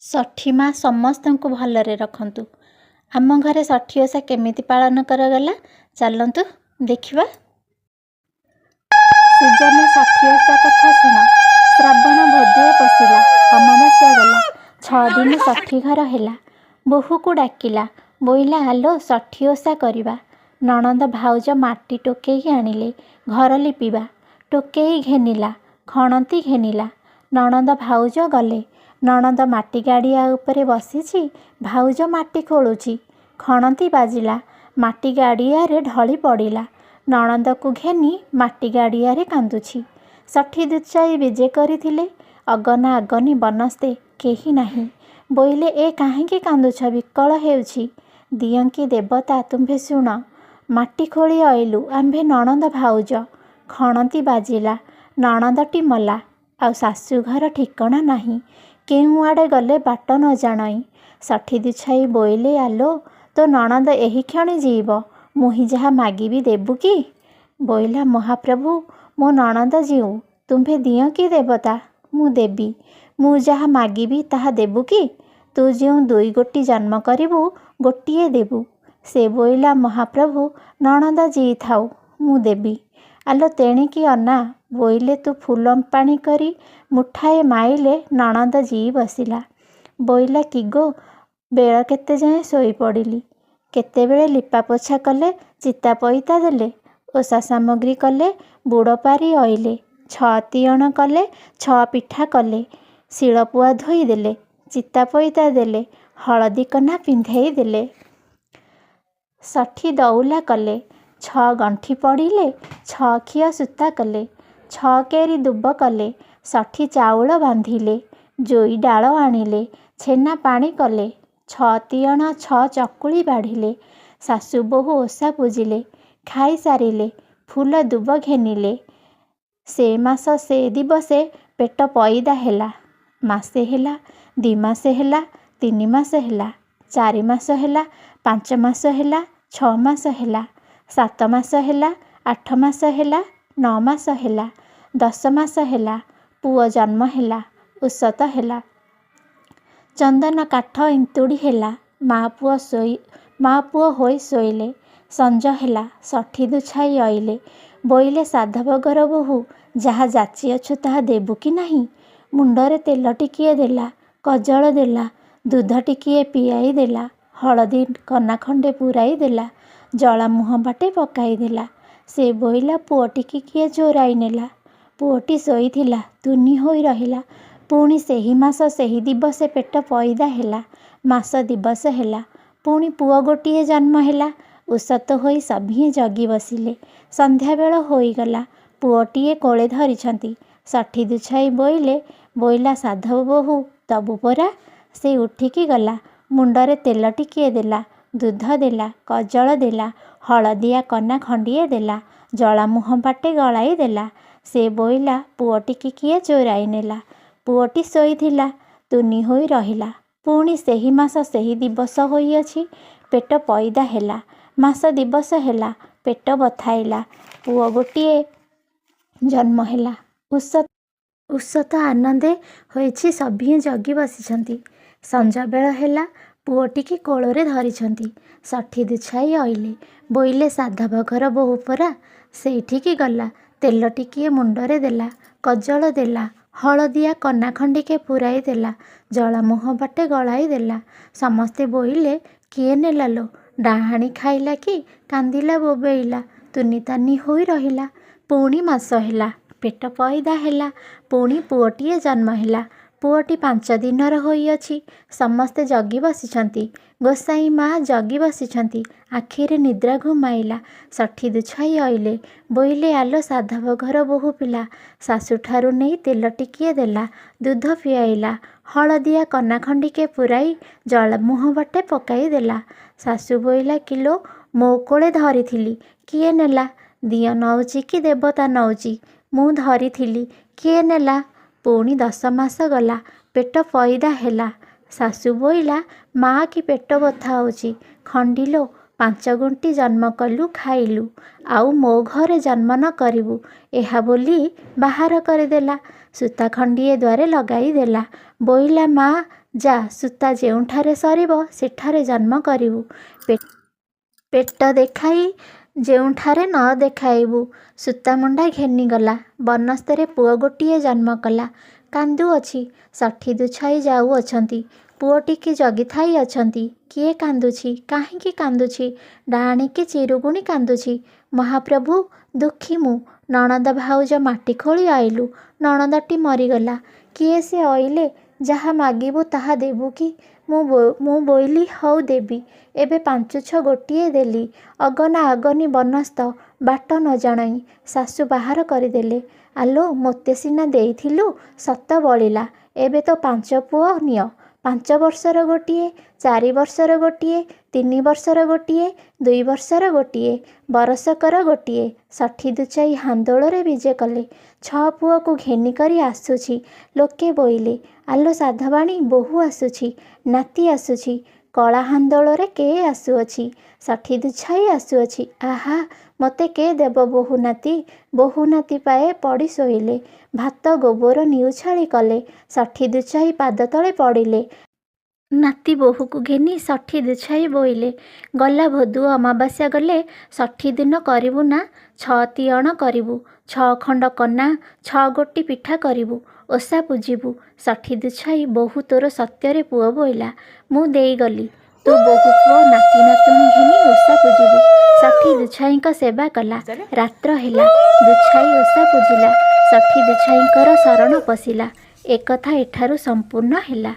ଷଠି ମା ସମସ୍ତଙ୍କୁ ଭଲରେ ରଖନ୍ତୁ। ଆମ ଘରେ ଷଠି ଓଷା କେମିତି ପାଳନ କରାଗଲା ଚାଲନ୍ତୁ ଦେଖିବା। ସୁଜନ ଷଠି ଓଷା କଥା ଶୁଣ। ଶ୍ରାବଣ ଭୋଦୁଅ ପଶିଲା, ଅମାବାସ୍ୟା ଗଲା, 6 ଦିନ ଷଠି ଘର ହେଲା। ବୋହୂକୁ ଡାକିଲା, ବୋଇଲା ଆଲୋ ଷଠି ଓଷା କରିବା। ନଣନ୍ଦ ଭାଉଜ ମାଟି ଟୋକେଇ ଆଣିଲେ, ଘର ଲିପିବା। ଟୋକେଇ ଘେନିଲା, ଖଣନ୍ତି ଘେନିଲା। ନଣନ୍ଦ ଭାଉଜ ଗଲେ। ନଣନ୍ଦ ମାଟି ଗାଡ଼ିଆ ଉପରେ ବସିଛି, ଭାଉଜ ମାଟି ଖୋଳୁଛି। ଖଣନ୍ତି ବାଜିଲା, ମାଟି ଗାଡ଼ିଆରେ ଢଳି ପଡ଼ିଲା। ନଣନ୍ଦକୁ ଘେନି ମାଟି ଗାଡ଼ିଆରେ କାନ୍ଦୁଛି। ଷଠି ଦୁଚାଇ ବିଜେ କରିଥିଲେ, ଅଗନା ଅଗନି ବନସ୍ତେ କେହି ନାହିଁ। ବୋଇଲେ ଏ କାହିଁକି କାନ୍ଦୁଛ ବିକଳ ହେଉଛି। ଦିଅଙ୍କି ଦେବତା ତୁମ୍ଭେ ଶୁଣ, ମାଟି ଖୋଳି ଅଇଲୁ ଆମ୍ଭେ ନଣନ୍ଦ ଭାଉଜ। ଖଣନ୍ତି ବାଜିଲା, ନଣନ୍ଦଟି ମଲା, ଆଉ ଶାଶୁଘର ଠିକଣା ନାହିଁ। କେଉଁଆଡ଼େ ଗଲେ ବାଟ ନ ଜାଣଇ। ଷଠି ଦୁଛାଇ ବୋଇଲେ ଆଲୋ ତୋ ନଣନ୍ଦ ଏହି କ୍ଷଣି ଜୀଇବ, ମୁହିଁ ଯାହା ମାଗିବି ଦେବୁ କି? ବୋଇଲା ମହାପ୍ରଭୁ ମୋ ନଣନ୍ଦ ଜୀଉ, ତୁମ୍ଭେ ଦିଅ କି ଦେବତା, ମୁଁ ଦେବି। ମୁଁ ଯାହା ମାଗିବି ତାହା ଦେବୁ କି? ତୁ ଯେଉଁ 2 ଗୋଟି ଜନ୍ମ କରିବୁ ଗୋଟିଏ ଦେବୁ। ସେ ବୋଇଲା ମହାପ୍ରଭୁ ନଣନ୍ଦ ଜୀଇ ଥାଉ, ମୁଁ ଦେବି। ଆଲୋ ତେଣିକି ଅନା, ବୋଇଲେ ତୁ ଫୁଲ ପାଣି କରି ମୁଠାଏ ମାଇଲେ ନଣନ୍ଦ ଜୀଇ ବସିଲା। ବୋଇଲା କି ଗୋ, ବେଳ କେତେ ଯାଏଁ ଶୋଇପଡ଼ିଲି। କେତେବେଳେ ଲିପାପୋଛା କଲେ, ଚିତା ପଇତା ଦେଲେ, ଓଷା ସାମଗ୍ରୀ କଲେ, ବୁଡ଼ ପାରି ଅଇଲେ। 6 ତିଅଣ କଲେ, 6 ପିଠା କଲେ, ଶିଳପୁଆ ଧୋଇ ଦେଲେ, ଚିତା ପଇତା ଦେଲେ, ହଳଦୀ କନା ପିନ୍ଧେଇ ଦେଲେ। ଷଠି ଦଉଲା କଲେ, 6 ଗଣ୍ଠି ପଡ଼ିଲେ, 6 ଖିଅ ସୂତା କଲେ, 6 କେରି ଦୁବ କଲେ। ଷଠି ଚାଉଳ ବାନ୍ଧିଲେ, ଜୋଇ ଡାଳ ଆଣିଲେ, ଛେନା ପାଣି କଲେ। 6 ତିଅଣ 6 ଚକୁଳି ବାଢ଼ିଲେ। ଶାଶୁ ବୋହୂ ଓଷା ପୂଜିଲେ, ଖାଇ ସାରିଲେ, ଫୁଲ ଦୁବ ଘେନିଲେ। ସେ ମାସ ସେ ଦିବସେ ପେଟ ପଇଦା ହେଲା। ମାସେ ହେଲା, 2 ମାସେ ହେଲା, 3 ମାସ ହେଲା, 4 ମାସ ହେଲା, 5 ମାସ ହେଲା, 6 ମାସ ହେଲା, 7 ମାସ ହେଲା, 8 ମାସ ହେଲା, 9 ମାସ ହେଲା, 10 ମାସ ହେଲା, ପୁଅ ଜନ୍ମ ହେଲା, ଉଷତ ହେଲା। ଚନ୍ଦନ କାଠ ଇନ୍ତୁଡ଼ି ହେଲା, ମା ପୁଅ ହୋଇ ଶୋଇଲେ। ସଞ୍ଜ ହେଲା, ଷଠି ଦୁଛାଇ ଅଇଲେ। ବୋଇଲେ ସାଧବ ଘର ବୋହୂ, ଯାହା ଯାଚିଅଛୁ ତାହା ଦେବୁ କି ନାହିଁ? ମୁଣ୍ଡରେ ତେଲ ଟିକିଏ ଦେଲା, କଜଳ ଦେଲା, ଦୁଧ ଟିକିଏ ପିଆଇ ଦେଲା, ହଳଦୀ କନା ଖଣ୍ଡେ ପୂରାଇ ଦେଲା, ଜଳା ମୁହଁ ବାଟେ ପକାଇ ଦେଲା। ସେ ବୋଇଲା ପୁଅଟିକି କିଏ ଚୋରାଇ ନେଲା। ପୁଅଟି ଶୋଇଥିଲା, ତୁନି ହୋଇ ରହିଲା। ପୁଣି ସେହି ମାସ ସେହି ଦିବସେ ପେଟ ପଇଦା ହେଲା। ମାସ ଦିବସ ହେଲା, ପୁଣି ପୁଅ ଗୋଟିଏ ଜନ୍ମ ହେଲା। ଉଷତ ହୋଇ ସଭିଏଁ ଜଗି ବସିଲେ। ସନ୍ଧ୍ୟାବେଳ ହୋଇଗଲା, ପୁଅଟିଏ କୋଳେ ଧରିଛନ୍ତି। ଷଠି ଦୁଛାଇ ବୋଇଲେ, ବୋଇଲା ସାଧବ ବୋହୂ ଦବୁ ପରା। ସେ ଉଠିକି ଗଲା, ମୁଣ୍ଡରେ ତେଲ ଟିକିଏ ଦେଲା, ଦୁଧ ଦେଲା, କଜଳ ଦେଲା, ହଳଦିଆ କନା ଖଣ୍ଡିଏ ଦେଲା, ଜଳା ମୁହଁ ବାଟେ ଗଳାଇ ଦେଲା। ସେ ବୋଇଲା ପୁଅଟିକି କିଏ ଚୋରାଇ ନେଲା। ପୁଅଟି ଶୋଇଥିଲା, ତୁନି ହୋଇ ରହିଲା। ପୁଣି ସେହି ମାସ ସେହି ଦିବସ ହୋଇଅଛି, ପେଟ ପଇଦା ହେଲା। ମାସ ଦିବସ ହେଲା, ପେଟ ବଥାଇଲା, ପୁଅ ଗୋଟିଏ ଜନ୍ମ ହେଲା। ଉଷତ ଆନନ୍ଦେ ହୋଇଛି, ସଭିଏଁ ଜଗି ବସିଛନ୍ତି। ସଞ୍ଜବେଳ ହେଲା, ପୁଅଟିକି କୋଳରେ ଧରିଛନ୍ତି। ଷଠି ଦୁଛାଇ ଅଇଲେ। ବୋଇଲେ ସାଧବ ଘର ବୋହୂ ପରା। ସେଇଠିକି ଗଲା, ତେଲ ଟିକିଏ ମୁଣ୍ଡରେ ଦେଲା, କଜଳ ଦେଲା, ହଳଦିଆ କନା ଖଣ୍ଡିକେ ପୂରାଇ ଦେଲା, ଜଳା ମୁହଁ ବାଟେ ଗଳାଇ ଦେଲା। ସମସ୍ତେ ବୋଇଲେ କିଏ ନେଲା ଲୋ? ଡାହାଣୀ ଖାଇଲା କି? କାନ୍ଦିଲା ବୋବେଇଲା, ତୁନି ତାନି ହୋଇ ରହିଲା। ପୁଣି ମାସ ହେଲା, ପେଟ ପଇଦା ହେଲା, ପୁଣି ପୁଅଟିଏ ଜନ୍ମ ହେଲା। ପୁଅଟି 5 ଦିନର ହୋଇଅଛି। ସମସ୍ତେ ଜଗି ବସିଛନ୍ତି। ଗୋସାଇଁ ମା ଜଗି ବସିଛନ୍ତି। ଆଖିରେ ନିଦ୍ରା ଘୁମାଇଲା। ଷଠି ଦୁଛାଇ ଅଇଲେ। ବୋଇଲେ ଆଲୋ ସାଧବ ଘର ବୋହୂ ପିଲା। ଶାଶୁଠାରୁ ନେଇ ତେଲ ଟିକିଏ ଦେଲା, ଦୁଧ ପିଆଇଲା, ହଳଦିଆ କନା ଖଣ୍ଡିକେ ପୂରାଇ ଜଳ ମୁହଁ ବାଟେ ପକାଇ ଦେଲା। ଶାଶୁ ବୋଇଲା କିଲୋ, ମୋ କୋଳେ ଧରିଥିଲି, କିଏ ନେଲା? ଦିଅଁ ନଉଛି କି ଦେବତା ନଉଛି, ମୁଁ ଧରିଥିଲି, କିଏ ନେଲା? ପୁଣି 10 ମାସ ଗଲା, ପେଟ ପଇଦା ହେଲା। ଶାଶୁ ବୋଇଲା ମା କି ପେଟ ବଥା ହେଉଛି। ଖଣ୍ଡିଲୋ, 5 ଗୁଣ୍ଠି ଜନ୍ମ କଲୁ ଖାଇଲୁ, ଆଉ ମୋ ଘରେ ଜନ୍ମ ନ କରିବୁ, ଏହା ବୋଲି ବାହାର କରିଦେଲା। ସୂତା ଖଣ୍ଡିଏ ଦ୍ୱାରେ ଲଗାଇ ଦେଲା। ବୋଇଲା ମା ଯା ସୂତା ଯେଉଁଠାରେ ସରିବ ସେଠାରେ ଜନ୍ମ କରିବୁ। ପେଟ ଦେଖାଇ ଯେଉଁଠାରେ ନ ଦେଖାଇବୁ। ସୂତାମୁଣ୍ଡା ଘେନିଗଲା। ବନସ୍ତରେ ପୁଅ ଗୋଟିଏ ଜନ୍ମ କଲା। କାନ୍ଦୁଅଛି। ଷଠି ଦୁଛାଇ ଯାଉଅଛନ୍ତି। ପୁଅଟିକି ଜଗିଥାଇ ଅଛନ୍ତି। କିଏ କାନ୍ଦୁଛି? କାହିଁକି କାନ୍ଦୁଛି? ଡାଆଣୀ କି ଚିରୁଗୁଣି କାନ୍ଦୁଛି। ମହାପ୍ରଭୁ, ଦୁଃଖୀ ମୁଁ। ନଣନ୍ଦ ଭାଉଜ ମାଟି ଖୋଳି ଆଇଲୁ। ନଣନ୍ଦଟି ମରିଗଲା। କିଏ ସେ ଅଇଲେ? ଯାହା ମାଗିବୁ ତାହା ଦେବୁ କି? ମୁଁ ବୋଇଲି ହଉ ଦେବି। ଏବେ ପାଞ୍ଚୁଛ ଗୋଟିଏ ଦେଲି। ଅଗନା ଅଗନି ବନସ୍ତ ବାଟ ନ ଜଣାଇ ଶାଶୁ ବାହାର କରିଦେଲେ। ଆଲୋ ମୋତେ ସିନା ଦେଇଥିଲୁ ସତ ବଳିଲା। ଏବେ ତ 5 ପୁଅ ନିଅ। 5 ବର୍ଷର ଗୋଟିଏ, 4 ବର୍ଷର ଗୋଟିଏ, 3 ବର୍ଷର ଗୋଟିଏ, 2 ବର୍ଷର ଗୋଟିଏ, ବରଷକର ଗୋଟିଏ। ଷଠି ଦୁଚାଇ ହାନ୍ଦୋଳରେ ବିଜେ କଲେ। 6 ପୁଅକୁ ଘେନିକରି ଆସୁଛି। ଲୋକେ ବୋଇଲେ, ଆଲୋ ସାଧବାଣୀ ବୋହୂ ଆସୁଛି, ନାତି ଆସୁଛି। କଳା ହାନ୍ଦୋଳରେ କେ ଆସୁଅଛି? ଷଠି ଦୁଛାଇ ଆସୁଅଛି। ଆହା, ମୋତେ କେ ଦେବ ବୋହୂ ନାତି? ବୋହୂ ନାତି ପାଏ ପଡ଼ି ଶୋଇଲେ। ଭାତ ଗୋବର ନିଉଛାଳି କଲେ। ଷଠି ଦୁଛାଇ ପାଦ ତଳେ ପଡ଼ିଲେ। ନାତି ବୋହୂକୁ ଘେନି ଷଠି ଦୁଛାଇ ବୋଇଲେ। ଗଲା ଭୋଦୁଅ ଅମାବାସ୍ୟା ଗଲେ। ଷଠି ଦିନ କରିବୁ ନା 6 ତିଅଣ କରିବୁ। 6 ଖଣ୍ଡ କନା, 6 ଗୋଟି ପିଠା କରିବୁ। ଓଷା ପୂଜିବୁ। ଷଠି ଦୁଛାଇ ବୋହୂ ତୋର ସତ୍ୟରେ ପୁଅ ବୋଇଲା। ମୁଁ ଦେଇଗଲି। ତୁ ବୋହୂ ପୁଅ ନାତି ନାତୁଣୀ ଘେନି ଓଷା ପୂଜିବୁ। ଷଠି ଦୁଛାଇଙ୍କ ସେବା କଲା। ରାତ୍ର ହେଲା। ଦୁଛାଇ ଓଷା ପୂଜିଲା। ଷଠି ଦୁଛାଇଙ୍କର ଶରଣ ପଶିଲା। ଏକଥା ଏଠାରୁ ସମ୍ପୂର୍ଣ୍ଣ ହେଲା।